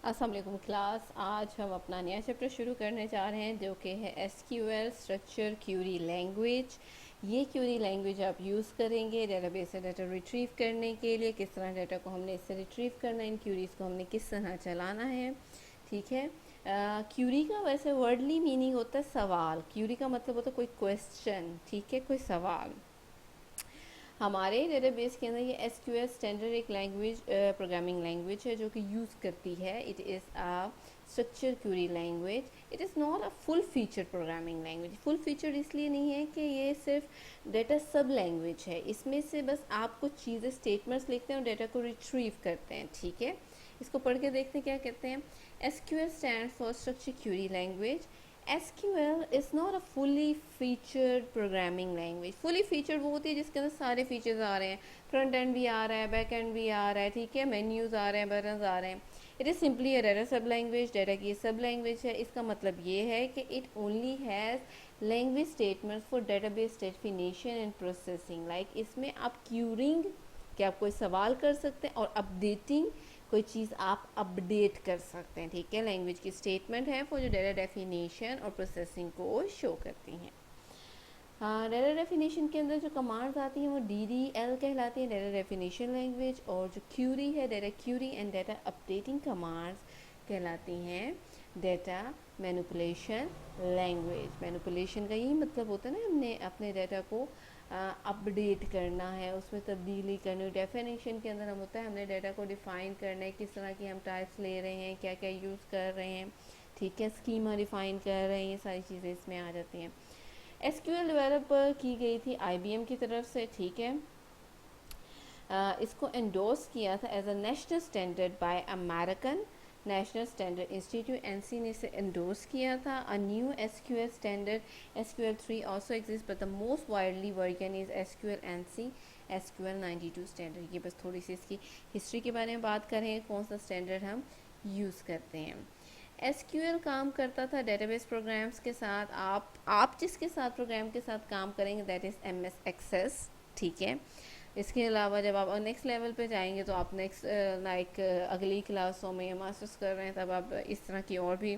अस्सलाम वालेकुम क्लास। आज हम अपना नया चैप्टर शुरू करने जा रहे हैं जो कि है एसक्यूएल स्ट्रक्चर क्यूरी लैंग्वेज। ये क्यूरी लैंग्वेज आप यूज़ करेंगे डेटाबेस से डाटा रिट्रीव करने के लिए। किस तरह डाटा को हमने इससे रिट्रीव करना है, इन क्यूरीज़ को हमने किस तरह चलाना है। ठीक है। क्यूरी का वैसे वर्डली मीनिंग होता है सवाल। क्यूरी का मतलब होता है कोई क्वेश्चन, ठीक है, कोई सवाल। हमारे डेटाबेस के अंदर ये एसक्यूएल स्टैंडर्ड एक लैंग्वेज प्रोग्रामिंग लैंग्वेज है जो कि यूज़ करती है। It is a structure Curie language. It is not a full feature programming language. Full feature इसलिए नहीं है कि ये सिर्फ डेटा सब लैंग्वेज है। इसमें से बस आप कुछ चीज़ें स्टेटमेंट्स लिखते हैं और डेटा को रिट्रीव करते हैं। ठीक है, इसको पढ़ के देखते हैं क्या कहते हैं। SQL stand for structure Curie language. SQL is not a fully featured programming language। fully featured वो होती है जिसके अंदर सारे फीचर्स आ रहे हैं, फ्रंट एंड भी आ रहा है, बैक एंड भी आ रहा है, ठीक है, मेन्यूज आ रहे हैं, बटन्स आ रहे हैं। It is simply a data सब लैंग्वेज। डाटा की सब लैंग्वेज है। इसका मतलब ये है कि it only has language statements for database definition and processing. Like इसमें आप क्यूरिंग कि आप कोई सवाल कर सकते हैं और अपडेटिंग कोई चीज़ आप अपडेट कर सकते हैं। ठीक है, लैंग्वेज की स्टेटमेंट है वो जो डाटा डेफिनेशन और प्रोसेसिंग को शो करती हैं। डाटा डेफिनेशन के अंदर जो कमांड्स आती हैं वो DDL कहलाती है, डाटा डेफिनेशन लैंग्वेज। और जो क्यूरी है, data query and data updating commands कहलाती हैं डाटा मैनिपुलेशन लैंग्वेज। मैनिपुलेशन का यही मतलब होता है ना, हमने अपने डाटा को अपडेट करना है, उसमें तब्दीली करनी। डेफिनेशन के अंदर हम होता है हमने डाटा को डिफ़ाइन करना है, किस तरह की हम टाइप्स ले रहे हैं, क्या क्या यूज़ कर रहे हैं, ठीक है, स्कीमा डिफ़ाइन कर रहे हैं, ये सारी चीज़ें इसमें आ जाती हैं। एसक्यूएल डेवलप की गई थी IBM की तरफ से। ठीक है, इसको एंडोर्स किया था as a national standard by American National Standard Institute. NC ने इसे एंडोर्स किया था। A new SQL standard SQL 3 also exist but the most widely version is SQL NC SQL 92 standard. ये बस थोड़ी सी इसकी हिस्ट्री के बारे में बात करें, कौन सा स्टैंडर्ड हम यूज़ करते हैं। SQL काम करता था डेटाबेस प्रोग्राम्स के साथ। आप जिसके साथ प्रोग्राम के साथ काम करेंगे दैट इज़ MS एक्सेस। ठीक है, इसके अलावा जब आप नेक्स्ट लेवल पे जाएंगे तो आप नेक्स्ट लाइक अगली क्लासों में मास्टर्स कर रहे हैं तब आप इस तरह की और भी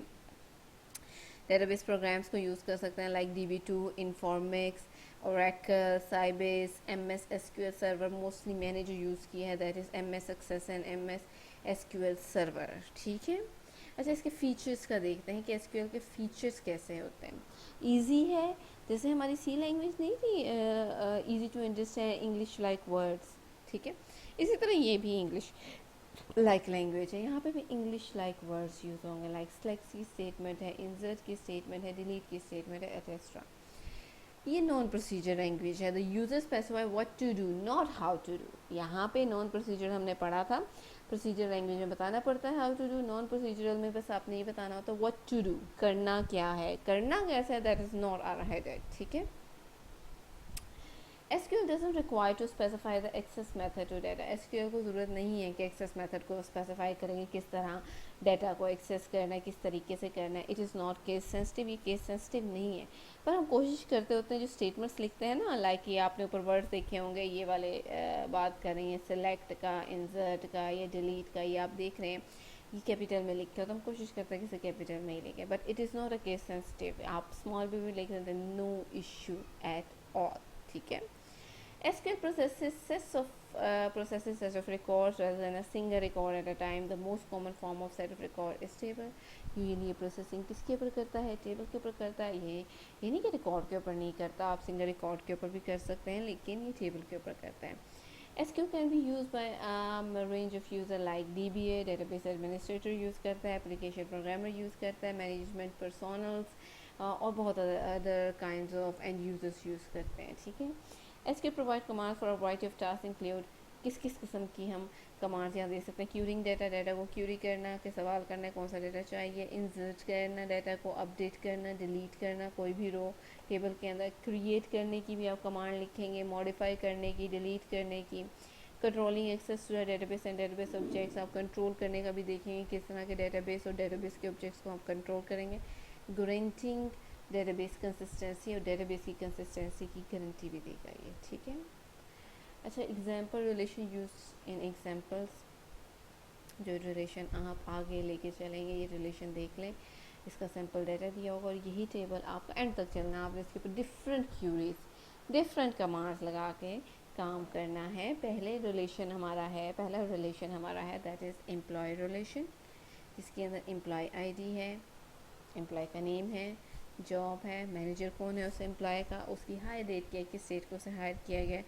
डेटाबेस प्रोग्राम्स को यूज़ कर सकते हैं, like DB2, Informix, Oracle, Sybase, MS SQL server. Mostly मैंने जो यूज़ किया है that is MS access and MS SQL server. ठीक है, अच्छा इसके फीचर्स का देखते हैं कि SQL के फीचर्स कैसे होते हैं। ईजी है, जैसे हमारी C लैंग्वेज नहीं थी easy to understand English like words. ठीक है, इसी तरह ये भी इंग्लिश लाइक लैंग्वेज है। यहाँ पे भी इंग्लिश लाइक वर्ड्स यूज़ होंगे, लाइक सेलेक्ट की स्टेटमेंट है, इंसर्ट की स्टेटमेंट है, डिलीट की स्टेटमेंट है, एटसेट्रा। ये नॉन प्रोसीजर लैंग्वेज है। The user specify what to do not how to do. यहाँ पे नॉन प्रोसीजर हमने पढ़ा था, प्रोसीजर लैंग्वेज में बताना पड़ता है how to do. Non procedural में बस आपने ये बताना होता है व्हाट टू डू, करना क्या है, करना कैसा है, that is not our headache. ठीक है, SQL doesn't require to specify the access method to data। SQL को ज़रूरत नहीं है कि access method को स्पेसिफाई करेंगे किस तरह डाटा को एक्सेस करना है, किस तरीके से करना है। It is not case sensitive, ये केस सेंसिटिव नहीं है। पर हम कोशिश करते होते हैं जो स्टेटमेंट्स लिखते हैं ना, लाइक ये आपने ऊपर वर्ड्स देखे होंगे, ये वाले बात कर रही हैं सेलेक्ट का, इंसर्ट का या डिलीट का, ये आप देख रहे हैं ये कैपिटल में लिखे हो तो हम कोशिश करते हैं कि इसे कैपिटल में ही लिखें, but it is not a case sensitive. आप स्मॉल भी लिख देते हैं, नो इशू एट ऑल। ठीक है, SQL processes sets of records rather than a single record at a time. The most common form of set of record is table। ये processing किसके ऊपर करता है, टेबल के ऊपर करता है। ये नहीं कि रिकॉर्ड के ऊपर नहीं करता, आप सिंगल रिकॉर्ड के ऊपर भी कर सकते हैं, लेकिन ये टेबल के ऊपर करता है। SQL can be used by a range of user like DBA, database administrator use करता है, application programmer यूज़ करता है, management personals और बहुत other kinds of and users use करते हैं। ठीक है, SQL provide command for a variety of task include. किस किस किस्म की हम कमांड्स यहाँ दे सकते हैं। क्यूरिंग डाटा, डाटा को क्यूरी करना, के सवाल करना कौन सा डाटा चाहिए, इंसर्ट करना, डाटा को अपडेट करना, डिलीट करना, कोई भी रो टेबल के अंदर, क्रिएट करने की भी आप कमांड लिखेंगे, मॉडिफाई करने की, डिलीट करने की, controlling access to database and database objects, आप कंट्रोल करने का भी देखेंगे किस तरह के डेटाबेस और डेटाबेस के ऑब्जेक्ट्स को आप कंट्रोल करेंगे। गारंटिंग डेटाबेस कंसिस्टेंसी और डेटाबेस की कंसिस्टेंसी की गारंटी भी देगा ये। ठीक है, अच्छा example relation use in examples. जो रिलेशन आप आगे लेके चलेंगे ये रिलेशन देख लें, इसका सिंपल डाटा दिया होगा और यही टेबल आपका एंड तक चलना है। आपने इसके ऊपर डिफरेंट क्यूरीज डिफरेंट कमांड्स लगा के काम करना है। पहला रिलेशन हमारा है दैट इज़ एम्प्लॉय रिलेशन, जिसके अंदर एम्प्लॉय आईडी है, एम्प्लॉय का नेम है, जॉब है, मैनेजर कौन है उस एम्प्लॉय का, उसकी हायर डेट क्या है, किस डेट को उसे हायर किया गया,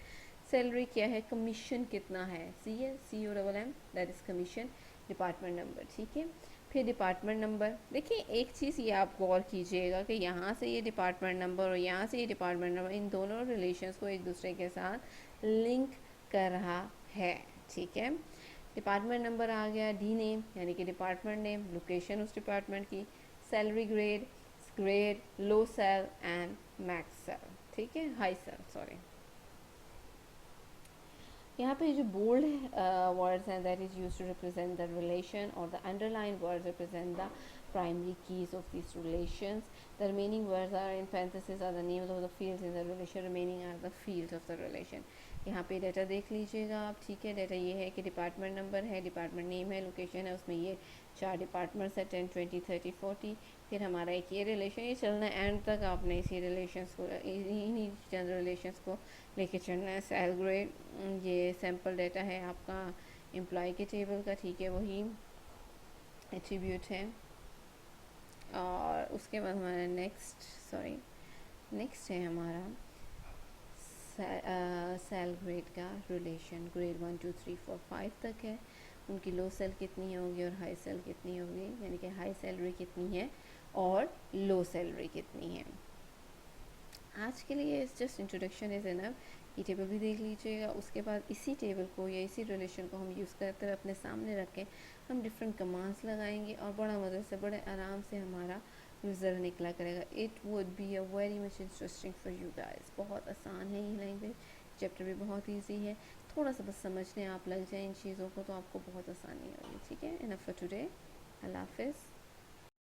सैलरी क्या है, कमीशन कितना है, COMM that is commission, department number, ठीक है। फिर डिपार्टमेंट नंबर, देखिए एक चीज़ ये आप गौर कीजिएगा कि यहाँ से ये डिपार्टमेंट नंबर और यहाँ से ये डिपार्टमेंट नंबर, इन दोनों रिलेशंस को एक दूसरे के साथ लिंक कर रहा है, ठीक है। डिपार्टमेंट नंबर आ गया, डी नेम यानी कि डिपार्टमेंट नेम, लोकेशन उस डिपार्टमेंट की, salary grade, low sal and max sal, ठीक है, हाई सेल सॉरी। यहाँ पे जो बोल्ड वर्ड्स हैं that is use to represent the relation और the underline words represent the primary keys of these relations. The remaining words are in parentheses are the names of the fields in the relation, remaining are the fields of the relation. यहाँ पे data देख लीजिएगा आप, ठीक है। Data ये है कि डिपार्टमेंट नंबर है, डिपार्टमेंट नेम है, लोकेशन है, उसमें ये 4 डिपार्टमेंट्स है 10, 20, 30, 40। फिर हमारा एक ये रिलेशन, ये चलना है एंड तक, आपने इसी रिलेशंस को इन्हीं चंद रिलेशंस को लेके चलना है। सेल ग्रेड, ये सैम्पल डाटा है आपका एम्प्लॉय के टेबल का, ठीक है, वही एट्रीब्यूट है। और उसके बाद हमारा नेक्स्ट है हमारा सेल ग्रेड का रिलेशन, ग्रेड 1 2 3 4 5 तक है, उनकी लो सेल कितनी होगी और हाई सेल कितनी होगी, यानी कि हाई सैलरी कितनी है और लो सैलरी कितनी है। आज के लिए जस्ट इंट्रोडक्शन इज़ इनफ, ये टेबल भी देख लीजिएगा। उसके बाद इसी टेबल को या इसी रिलेशन को हम यूज़ करते हुए अपने सामने रख के हम डिफरेंट कमांड्स लगाएंगे और बड़ा मज़े से बड़े आराम से हमारा रिजल्ट निकला करेगा। It would be a very much interesting for you guys. बहुत आसान है ये लैंग्वेज, चैप्टर भी बहुत ईजी है, थोड़ा सा बस समझने आप लग जाए इन चीज़ों को तो आपको बहुत आसानी होगी, ठीक है। इनफ फॉर टुडे, अल्लाह हाफिज़।